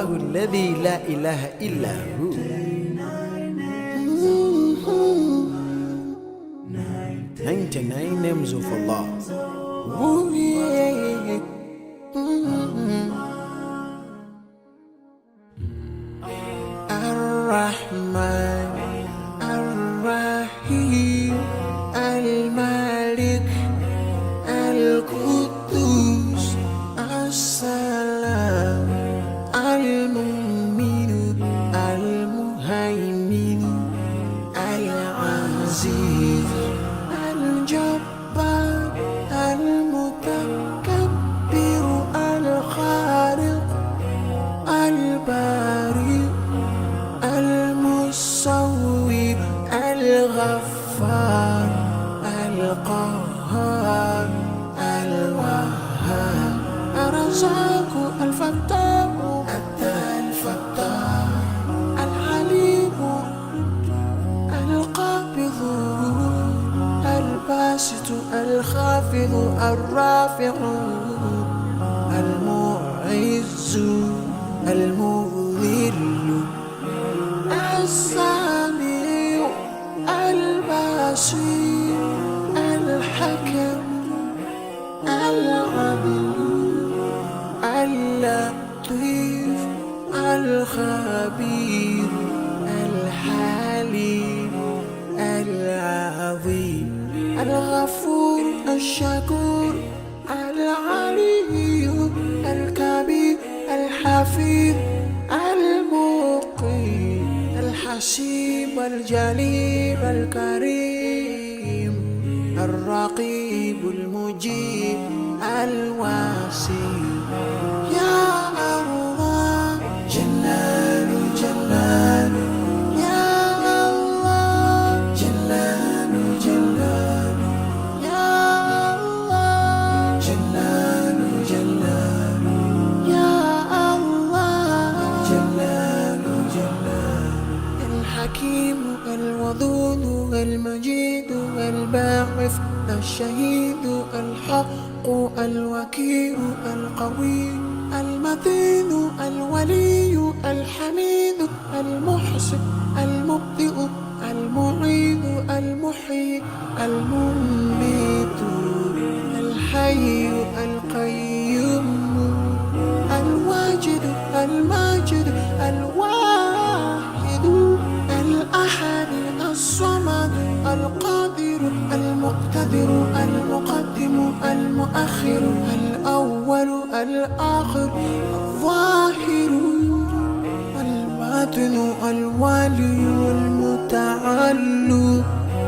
الله الذي لا إله إلا هو. 99 names of Allah. Ooh, yeah. Ar-Rahman, Ar-Rahim, Al-Malik, Al-Quddus, As-Salam, Al-Mu'min, Al-Muhaymin, Al-Aziz, Al-Jabbar, Al-Mutakabbir, Al-Khaliq, Al-Bari, Al-Musawwir, Al-Ghaffar, Al-Qahhar, Al-Wahhab, Ar-Razzaq, Al-Fattah, Al-Fattah, Al-Alim, Al-Qabid, Al-Basit, Al-Khafid, Al-Rafi', Al-Mu'izz, Al-Mudhill, السميع البصير الحكم العليم اللطيف الخبير الحليم العظيم الغفور الشكور العلي الكبير الحفيظ المقيم الحسيب الجليل الكريم الرقيب المجيب الواسع. يا الله جلال جلال، يا الله جلال جلال، يا الله جلال جلال، يا الله جلال جلال. الحكيم الودود المجيد الباعث الشهيد الحق الوكيل القوي المتين الولي الحميد المحسن المبدئ المعيد المحيي المميت الحي القيوم الواجد الماجد الواحد الأحد الصمد القادر المقتدر المقدم المؤخر الأول الآخر الظاهر الباطن الوالي